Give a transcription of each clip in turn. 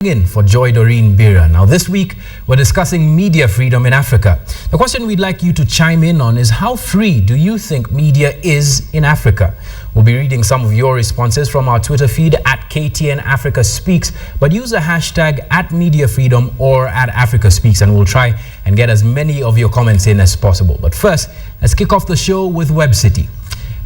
In for Joy Doreen Bira. Now this week we're discussing media freedom in Africa. The question we'd like you to chime in on is, how free do you think media is in Africa? We'll be reading some of your responses from our Twitter feed at KTN Africa Speaks, but use the hashtag @MediaFreedom or @Africa Speaks, and we'll try and get as many of your comments in as possible. But first, let's kick off the show with Web City.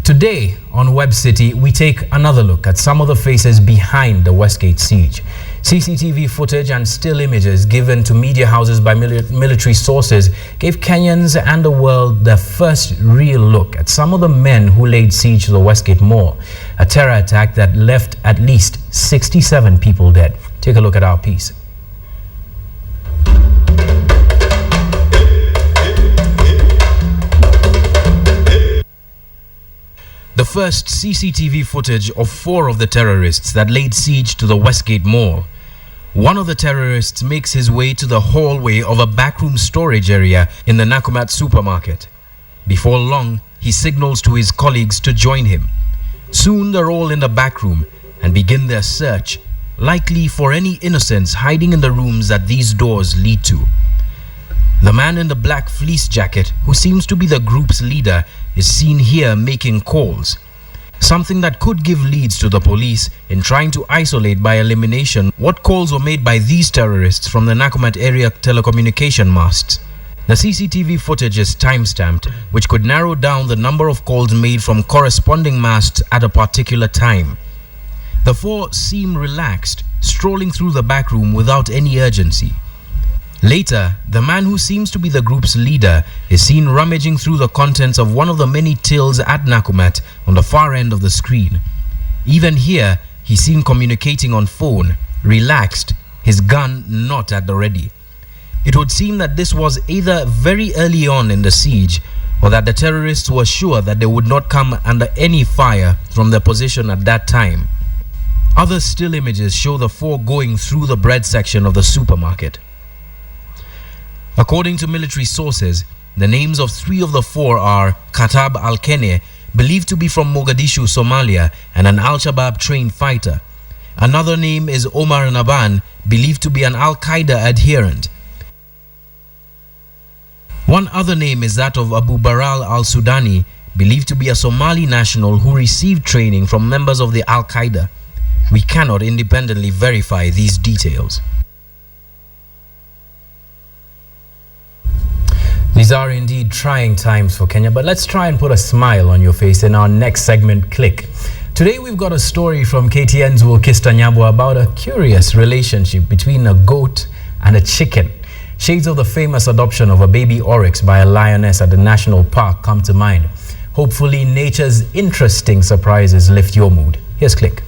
Today on Web City, we take another look at some of the faces behind the Westgate siege. CCTV footage and still images given to media houses by military sources gave Kenyans and the world their first real look at some of the men who laid siege to the Westgate Mall, a terror attack that left at least 67 people dead. Take a look at our piece. The first CCTV footage of 4 of the terrorists that laid siege to the Westgate Mall. One of the terrorists makes his way to the hallway of a backroom storage area in the Nakumatt supermarket. Before long, he signals to his colleagues to join him. Soon they're all in the back room and begin their search, likely for any innocents hiding in the rooms that these doors lead to. The man in the black fleece jacket, who seems to be the group's leader, is seen here making calls. Something that could give leads to the police in trying to isolate by elimination what calls were made by these terrorists from the Nakumatt area telecommunication masts. The CCTV footage is time-stamped, which could narrow down the number of calls made from corresponding masts at a particular time. The 4 seem relaxed, strolling through the back room without any urgency. Later, the man who seems to be the group's leader is seen rummaging through the contents of one of the many tills at Nakumatt on the far end of the screen. Even here, he's seen communicating on phone, relaxed, his gun not at the ready. It would seem that this was either very early on in the siege, or that the terrorists were sure that they would not come under any fire from their position at that time. Other still images show the 4 going through the bread section of the supermarket. According to military sources, the names of 3 of the 4 are Katab Al-Kene, believed to be from Mogadishu, Somalia, and an Al-Shabaab trained fighter. Another name is Omar Naban, believed to be an Al-Qaeda adherent. One other name is that of Abu Baral Al-Sudani, believed to be a Somali national who received training from members of the Al-Qaeda. We cannot independently verify these details. These are indeed trying times for Kenya, but let's try and put a smile on your face in our next segment, Click. Today we've got a story from KTN's Wilkista Nyabwa about a curious relationship between a goat and a chicken. Shades of the famous adoption of a baby oryx by a lioness at the national park come to mind. Hopefully nature's interesting surprises lift your mood. Here's Click.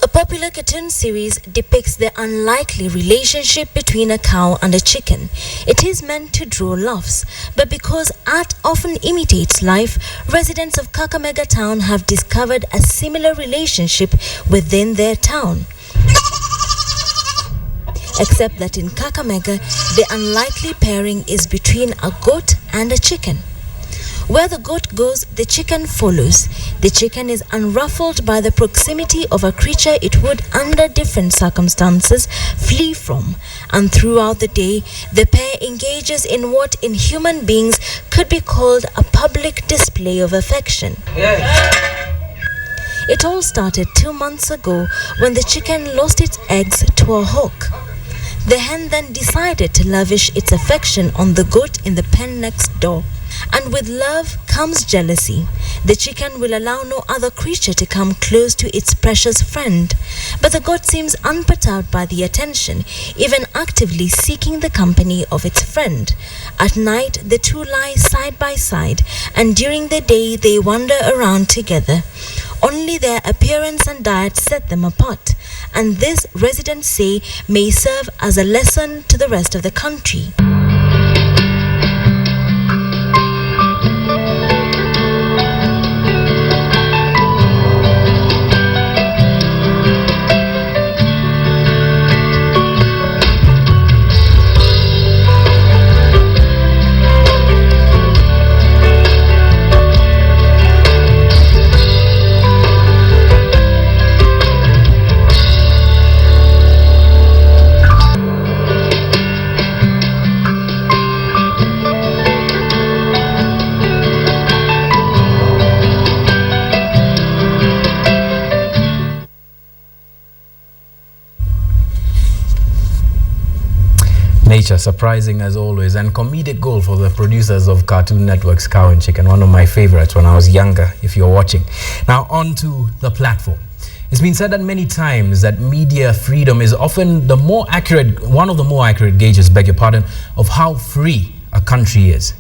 A popular cartoon series depicts the unlikely relationship between a cow and a chicken. It is meant to draw laughs, but because art often imitates life, residents of Kakamega town have discovered a similar relationship within their town. Except that in Kakamega, the unlikely pairing is between a goat and a chicken. Where the goat goes, the chicken follows. The chicken is unruffled by the proximity of a creature it would, under different circumstances, flee from. And throughout the day, the pair engages in what in human beings could be called a public display of affection. It all started 2 months ago when the chicken lost its eggs to a hawk. The hen then decided to lavish its affection on the goat in the pen next door. And with love comes jealousy. The chicken will allow no other creature to come close to its precious friend. But the goat seems unput out by the attention, even actively seeking the company of its friend. At night, the two lie side by side, and during the day they wander around together. Only their appearance and diet set them apart, and this, residents say, may serve as a lesson to the rest of the country. nature, surprising as always, and comedic gold for the producers of Cartoon Network's Cow and Chicken, one of my favorites when I was younger, if you're watching. Now, on to the platform. It's been said that many times that media freedom is often one of the more accurate gauges, beg your pardon, of how free a country is.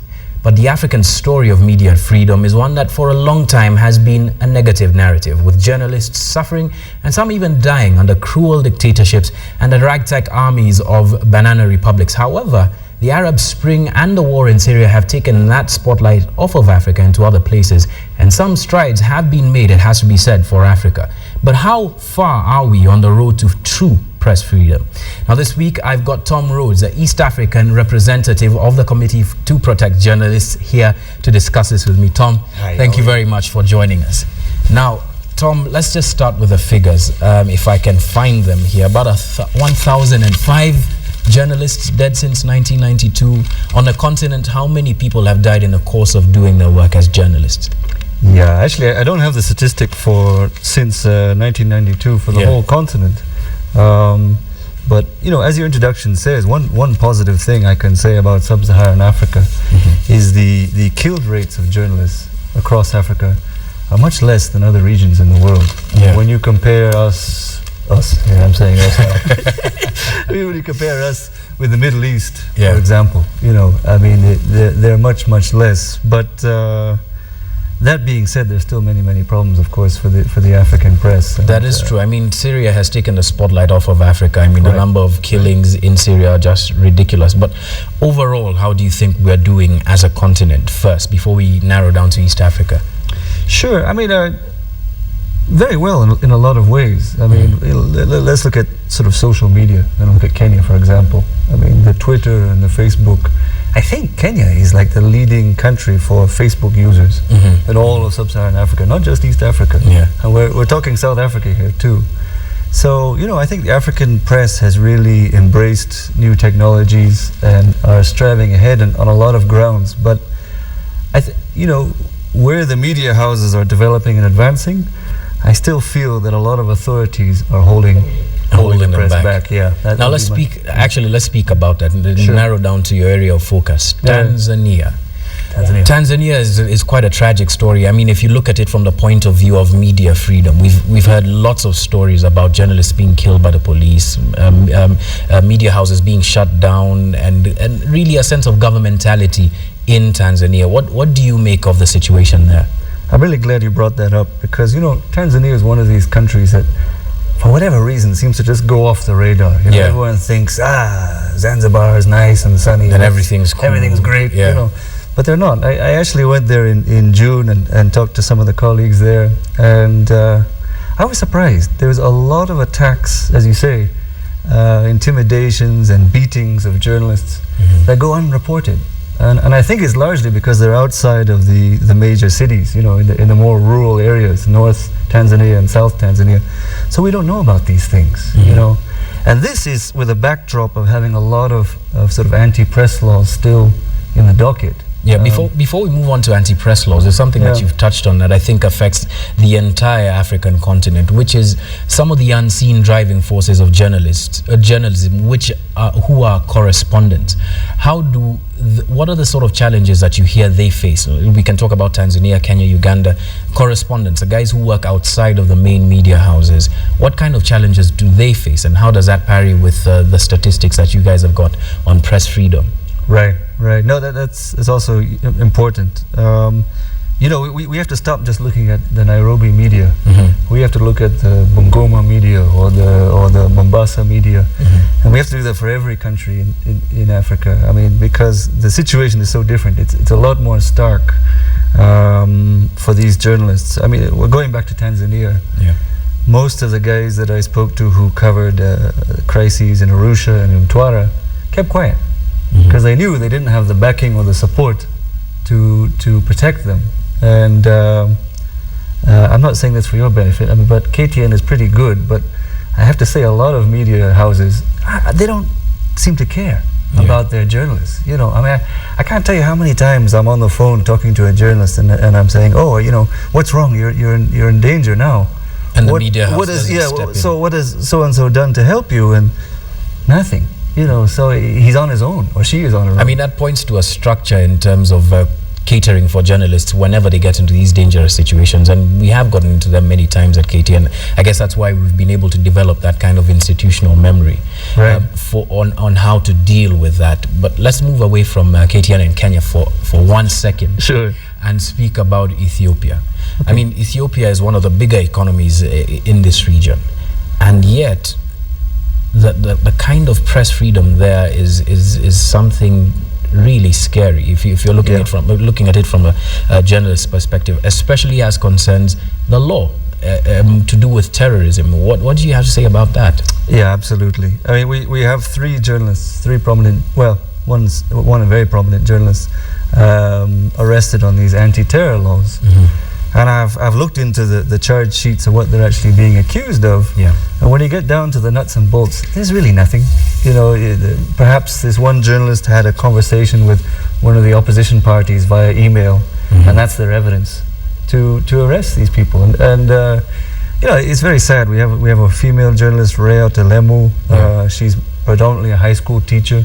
But the African story of media freedom is one that for a long time has been a negative narrative, with journalists suffering and some even dying under cruel dictatorships and the ragtag armies of banana republics. However, the Arab Spring and the war in Syria have taken that spotlight off of Africa into other places, and some strides have been made, it has to be said, for Africa. But how far are we on the road to true press freedom? Now this week I've got Tom Rhodes, the East African representative of the Committee to Protect Journalists, here to discuss this with me. Tom, thank you very much for joining us. Now, Tom, let's just start with the figures, if I can find them here. About 1,005 journalists dead since 1992. On the continent, how many people have died in the course of doing their work as journalists? Yeah, actually, I don't have the statistic for since 1992 for the whole continent. But, you know, as your introduction says, one positive thing I can say about sub-Saharan Africa is the killed rates of journalists across Africa are much less than other regions in the world. When you compare us, I'm saying us now. When you compare us with the Middle East, for example, you know, I mean, they're much less. But that being said, there's still many problems, of course, for the African press. That is true. I mean, Syria has taken the spotlight off of Africa. I mean, the number of killings in Syria are just ridiculous. But overall, how do you think we're doing as a continent first, before we narrow down to East Africa? Sure. I mean, very well in a lot of ways. I mean, let's look at sort of social media and look at Kenya, for example. I mean, the Twitter and the Facebook. I think Kenya is like the leading country for Facebook users in all of sub-Saharan Africa, not just East Africa. And we're talking South Africa here too. So, you know, I think the African press has really embraced new technologies and are striving ahead on a lot of grounds. But, you know, where the media houses are developing and advancing, I still feel that a lot of authorities are holding the press back. Now let's speak about that and narrow down to your area of focus. Tanzania is quite a tragic story. I mean, if you look at it from the point of view of media freedom, we've heard lots of stories about journalists being killed by the police, media houses being shut down, and really a sense of governmentality in Tanzania. What do you make of the situation there? I'm really glad you brought that up, because, you know, Tanzania is one of these countries that, for whatever reason, seems to just go off the radar. You know, everyone thinks, Zanzibar is nice and sunny, and everything's cool. Everything's great, you know. But they're not. I actually went there in June and talked to some of the colleagues there, and I was surprised. There was a lot of attacks, as you say, intimidations and beatings of journalists that go unreported. And I think it's largely because they're outside of the major cities, you know, in the more rural areas, North Tanzania and South Tanzania. So we don't know about these things, you know. And this is with a backdrop of having a lot of sort of anti-press laws still in the docket. Before we move on to anti-press laws, there's something that you've touched on that I think affects the entire African continent, which is some of the unseen driving forces of journalism, who are correspondents. What are the sort of challenges that you hear they face? We can talk about Tanzania, Kenya, Uganda. Correspondents, the guys who work outside of the main media houses. What kind of challenges do they face, and how does that parry with the statistics that you guys have got on press freedom? Right. No, that's also important. You know, we have to stop just looking at the Nairobi media. We have to look at the Bungoma media or the Mombasa media, and we have to do that for every country in Africa. I mean, because the situation is so different. It's a lot more stark for these journalists. I mean, we're going back to Tanzania. Most of the guys that I spoke to who covered crises in Arusha and in Mtwara kept quiet, because they knew they didn't have the backing or the support to protect them. And I'm not saying this for your benefit, I mean, but KTN is pretty good, but I have to say a lot of media houses, they don't seem to care about their journalists. You know, I mean, I can't tell you how many times I'm on the phone talking to a journalist and I'm saying, oh, you know, what's wrong? You're in danger now. And the media house doesn't step in. So what has so-and-so done to help you? And nothing. So he's on his own, or she is on her own. I mean, that points to a structure in terms of catering for journalists whenever they get into these dangerous situations, and we have gotten into them many times at KT, and I guess that's why we've been able to develop that kind of institutional memory on how to deal with that. But let's move away from KTN and Kenya for 1 second. Sure. And speak about Ethiopia. Okay. I mean, Ethiopia is one of the bigger economies in this region, and yet the kind of press freedom there is something really scary if you're looking at it from a journalist perspective, especially as concerns the law to do with terrorism. What do you have to say about that? Yeah, absolutely. I mean, we have three journalists, one a very prominent journalist arrested on these anti-terror laws. And I've looked into the charge sheets of what they're actually being accused of. Yeah. And when you get down to the nuts and bolts, there's really nothing. Perhaps this one journalist had a conversation with one of the opposition parties via email, and that's their evidence to arrest these people. And it's very sad. We have a female journalist, Rhea Telemu. She's predominantly a high school teacher.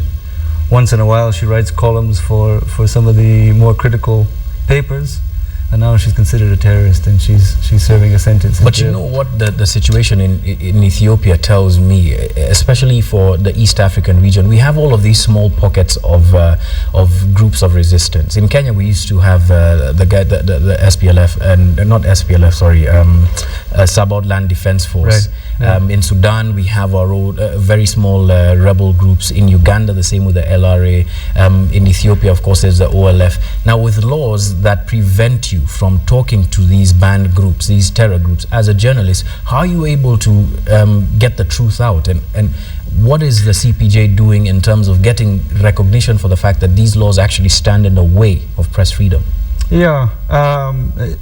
Once in a while, she writes columns for some of the more critical papers. And now she's considered a terrorist, and she's serving a sentence. But you know what the situation in Ethiopia tells me, especially for the East African region, we have all of these small pockets of groups of resistance. In Kenya, we used to have the SPLF, and not SPLF, sorry, Sabot Land Defense Force. Right. In Sudan, we have our own very small rebel groups. In Uganda, the same with the LRA. In Ethiopia, of course, there's the OLF. Now, with laws that prevent you from talking to these banned groups, these terror groups, as a journalist, how are you able to get the truth out? And what is the CPJ doing in terms of getting recognition for the fact that these laws actually stand in the way of press freedom? Yeah,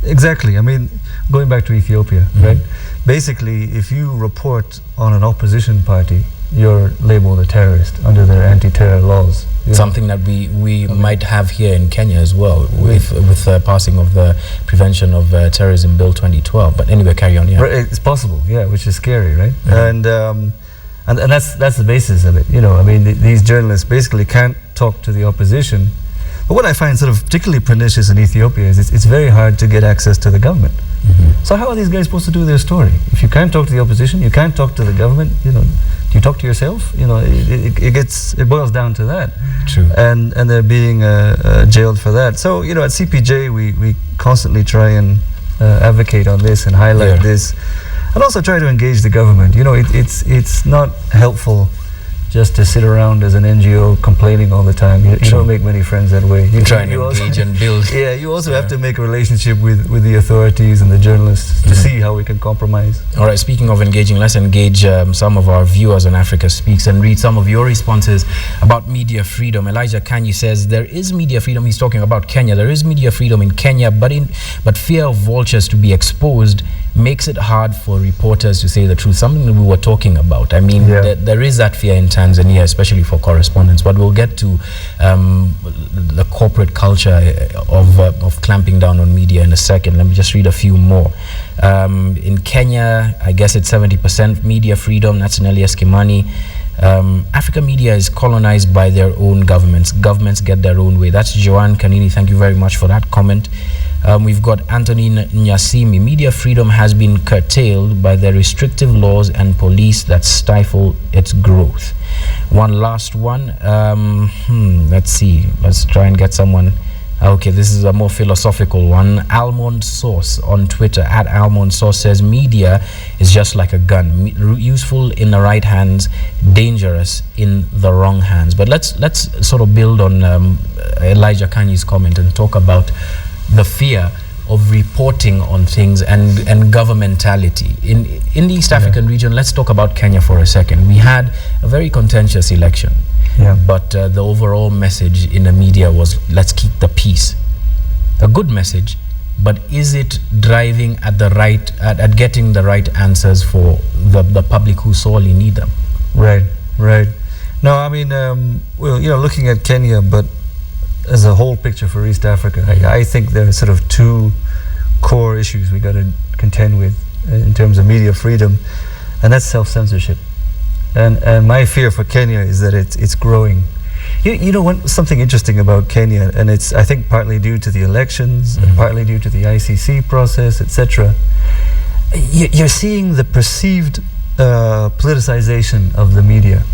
exactly. I mean, going back to Ethiopia, right? Basically, if you report on an opposition party, you're labeled a terrorist under their anti-terror laws. Something that we might have here in Kenya as well, with the passing of the Prevention of Terrorism Bill 2012. But anyway, carry on. Yeah, right, it's possible. Yeah, which is scary, right? And that's the basis of it. I mean, these journalists basically can't talk to the opposition. But what I find sort of particularly pernicious in Ethiopia is it's very hard to get access to the government. So how are these guys supposed to do their story? If you can't talk to the opposition, you can't talk to the government, do you talk to yourself? It boils down to that. True. And they're being jailed for that. So, at CPJ, we constantly try and advocate on this and highlight this, and also try to engage the government. It's not helpful just to sit around as an NGO complaining all the time. You don't make many friends that way. You try and engage and build. Yeah, you also have to make a relationship with the authorities and the journalists to see how we can compromise. All right, speaking of engaging, let's engage some of our viewers on Africa Speaks and read some of your responses about media freedom. Elijah Kanyi says, there is media freedom. He's talking about Kenya. There is media freedom in Kenya, but fear of vultures to be exposed makes it hard for reporters to say the truth. Something that we were talking about. I mean, there is that fear in Tanzania, especially for correspondents. But we'll get to the corporate culture of clamping down on media in a second. Let me just read a few more. In Kenya, I guess it's 70% media freedom. That's Nelly Eskimani. African media is colonized by their own governments. Governments get their own way. That's Joanne Kanini. Thank you very much for that comment. We've got Anthony Nyasimi. Media freedom has been curtailed by the restrictive laws and police that stifle its growth. One last one. Let's see. Let's try and get someone. Okay, this is a more philosophical one. Almond Sauce on Twitter, at Almond Sauce, says media is just like a gun, useful in the right hands, dangerous in the wrong hands. But let's sort of build on Elijah Kanyi's comment and talk about the fear of reporting on things and governmentality. In the East African region, let's talk about Kenya for a second. We had a very contentious election. But the overall message in the media was, let's keep the peace. A good message, but is it driving at getting the right answers for the public who sorely need them? Right. No, I mean, looking at Kenya, but as a whole picture for East Africa, I think there are sort of two core issues we got to contend with in terms of media freedom, and that's self-censorship. And my fear for Kenya is that it's growing. You know, something interesting about Kenya, and it's, I think, partly due to the elections, and partly due to the ICC process, etc. You're seeing the perceived politicization of the media.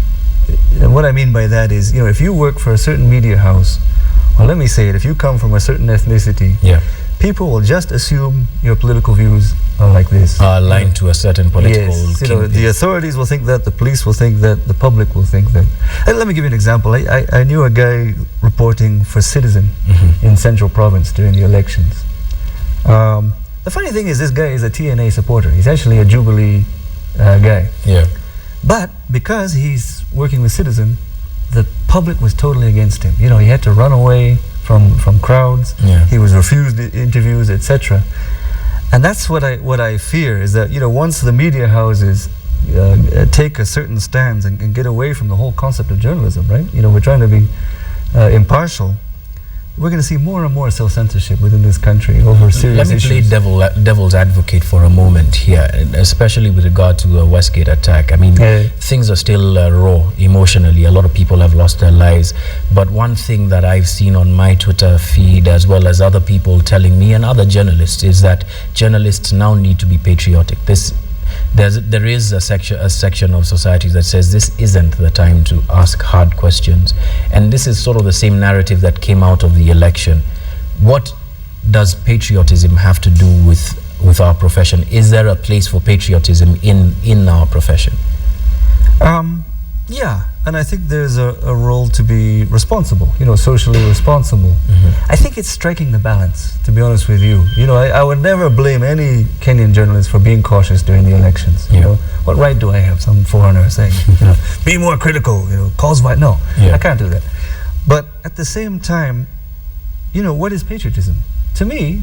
And what I mean by that is, you know, if you work for a certain media house, or let me say it, if you come from a certain ethnicity, people will just assume your political views are like this. Are aligned to a certain political you know, the authorities will think that, the police will think that, the public will think that. And let me give you an example. I knew a guy reporting for Citizen in Central Province during the elections. The funny thing is, this guy is a TNA supporter. He's actually a Jubilee guy. Yeah. But because he's working with Citizen, the public was totally against him. You know, he had to run away from crowds. He was refused interviews, etc. And that's what I fear, is that, you know, once the media houses take a certain stance and get away from the whole concept of journalism, right? You know, we're trying to be impartial. We're going to see more and more self-censorship within this country over serious issues. Let me play devil's advocate for a moment here, especially with regard to the Westgate attack. I mean, things are still raw emotionally. A lot of people have lost their lives. But one thing that I've seen on my Twitter feed, as well as other people telling me and other journalists, is that journalists now need to be patriotic. There is a section of society that says this isn't the time to ask hard questions, and this is sort of the same narrative that came out of the election. What does patriotism have to do with our profession? Is there a place for patriotism in our profession? Yeah, and I think there's a role to be responsible, you know, socially responsible. I think it's striking the balance, to be honest with you. You know, I would never blame any Kenyan journalist for being cautious during the elections. You know, what right do I have, some foreigner saying, you know, be more critical, you know, calls by, no, I can't do that. But at the same time, you know, what is patriotism? To me,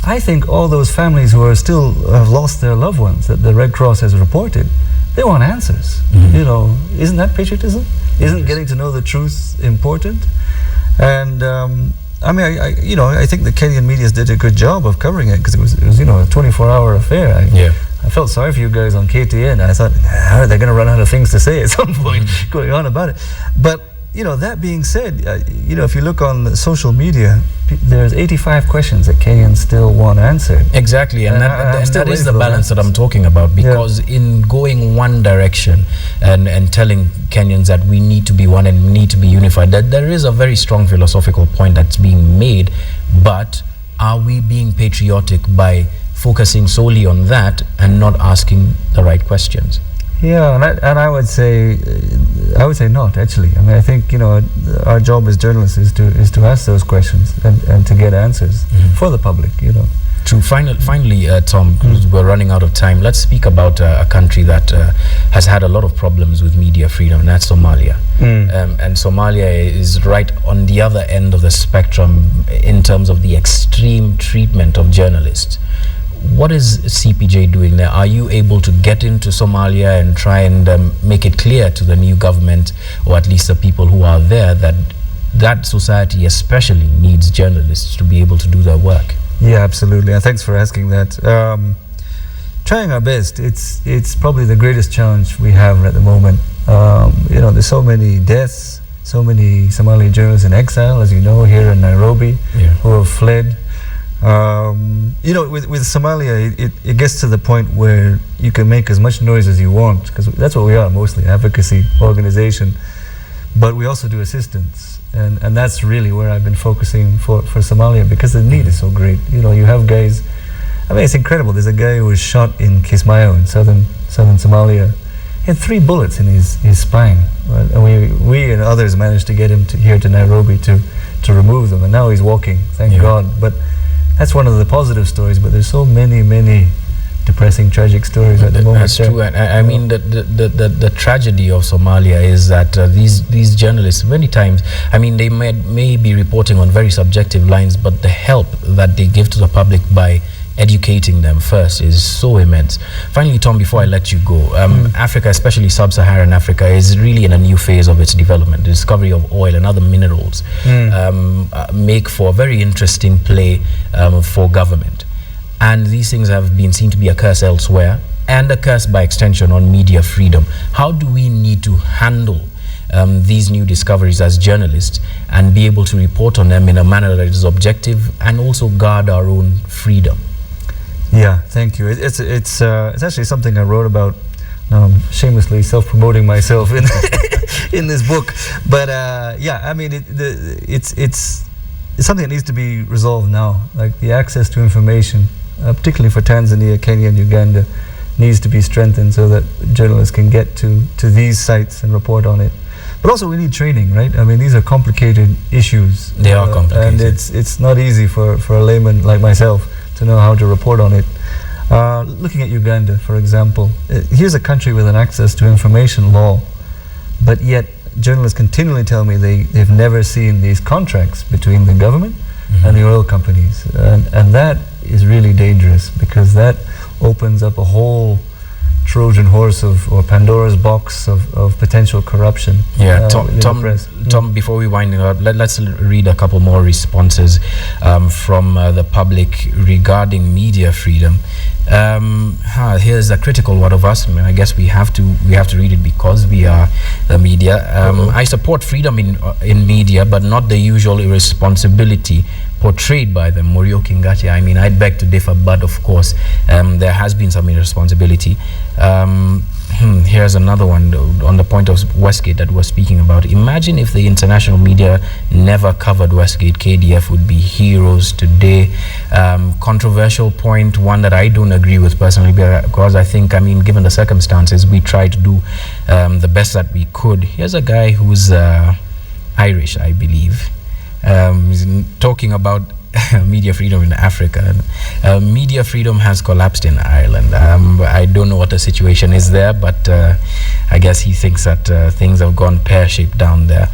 I think all those families who are still have lost their loved ones that the Red Cross has reported, they want answers. You know, isn't that patriotism? Isn't getting to know the truth important? And I mean, I think the Kenyan media did a good job of covering it, because it was, you know, a 24-hour affair. I felt sorry for you guys on KTN. I thought, they're going to run out of things to say at some point going on about it. But, you know, that being said, you know, if you look on social media, there's 85 questions that Kenyans still want answered. Exactly, and that is the balance that I'm talking about, because in going one direction and telling Kenyans that we need to be one and we need to be unified, that there is a very strong philosophical point that's being made, but are we being patriotic by focusing solely on that and not asking the right questions? Yeah, and I would say not, actually. I mean, I think, you know, our job as journalists is to ask those questions and to get answers for the public, you know. True. Finally, Tom, because we're running out of time, let's speak about a country that has had a lot of problems with media freedom, and that's Somalia. And Somalia is right on the other end of the spectrum in terms of the extreme treatment of journalists. What is CPJ doing there? Are you able to get into Somalia and try and make it clear to the new government, or at least the people who are there, that society especially needs journalists to be able to do their work? Yeah, absolutely. And thanks for asking that. Trying our best. It's probably the greatest challenge we have at the moment. You know, there's so many deaths, so many Somali journalists in exile, as you know, here in Nairobi, who have fled. You know, with Somalia, it gets to the point where you can make as much noise as you want, because that's what we are, mostly, advocacy organization. But we also do assistance, and that's really where I've been focusing for Somalia, because the need is so great. You know, you have guys, I mean, it's incredible. There's a guy who was shot in Kismayo in southern Somalia. He had 3 bullets in his spine, and we and others managed to get him here to Nairobi to remove them, and now he's walking, thank God. But that's one of the positive stories, but there's so many depressing, tragic stories at the moment. That's true, and I mean the tragedy of Somalia is that these journalists, many times, I mean, they may be reporting on very subjective lines, but the help that they give to the public by educating them first is so immense. Finally, Tom, before I let you go, Africa, especially sub-Saharan Africa, is really in a new phase of its development. The discovery of oil and other minerals make for a very interesting play for government. And these things have been seen to be a curse elsewhere. and a curse by extension on media freedom. How do we need to handle these new discoveries as journalists and be able to report on them in a manner that is objective and also guard our own freedom? Yeah, thank you. It's actually something I wrote about. Shamelessly self-promoting myself in in this book, but yeah, I mean it's something that needs to be resolved now. Like the access to information, particularly for Tanzania, Kenya, and Uganda, needs to be strengthened so that journalists can get to these sites and report on it. But also we need training, right? I mean, these are complicated issues. They are complicated. And it's not easy for a layman like myself to know how to report on it. Looking at Uganda, for example, here's a country with an access to information law, but yet journalists continually tell me they've never seen these contracts between the government and the oil companies. And that is really dangerous, because that opens up a whole Trojan horse or Pandora's box of potential corruption. Yeah, Tom, before we wind it up, let's read a couple more responses from the public regarding media freedom. Here's a critical one of us. I mean, I guess we have to read it because we are the media. I support freedom in media, but not the usual irresponsibility portrayed by them. Morio Kingachi, I mean, I'd beg to differ, but of course there has been some irresponsibility. Here's another one on the point of Westgate that we're speaking about. Imagine if the international media never covered Westgate. KDF would be heroes today. Controversial point, one that I don't agree with personally, because I think, I mean, given the circumstances, we tried to do the best that we could. Here's a guy who's Irish, I believe. He's talking about media freedom in Africa. Media freedom has collapsed in Ireland. I don't know what the situation is there, but I guess he thinks that things have gone pear-shaped down there.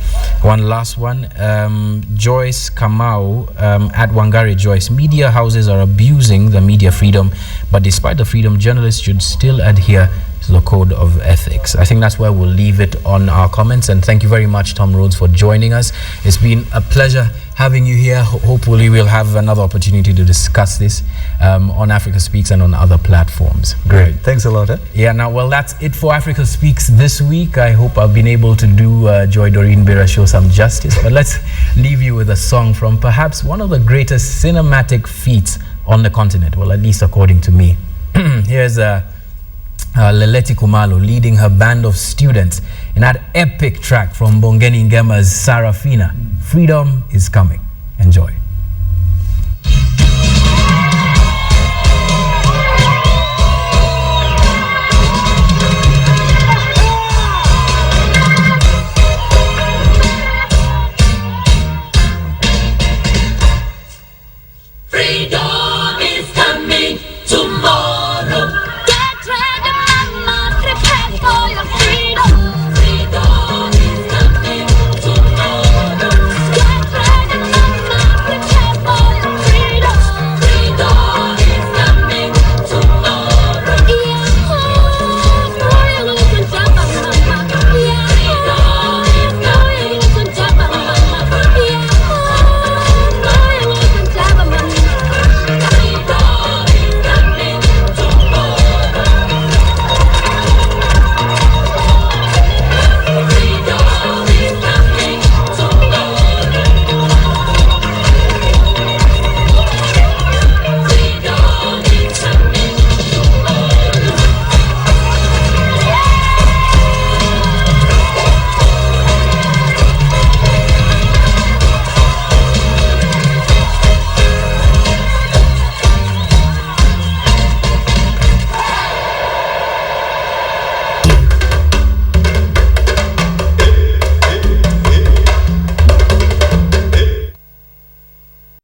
One last one, Joyce Kamau at Wangari Joyce. Media houses are abusing the media freedom, but despite the freedom, journalists should still adhere to the code of ethics. I think that's where we'll leave it on our comments, and thank you very much, Tom Rhodes, for joining us. It's been a pleasure having you here. Hopefully we'll have another opportunity to discuss this on Africa Speaks and on other platforms. Great. Thanks a lot. Yeah, now, well, that's it for Africa Speaks this week. I hope I've been able to do Joy Doreen Bera show some justice, but let's leave you with a song from perhaps one of the greatest cinematic feats on the continent, well, at least according to me. Here's Leleti Kumalo leading her band of students in that epic track from Bongeni Ngema's Sarafina. Freedom is coming. Enjoy.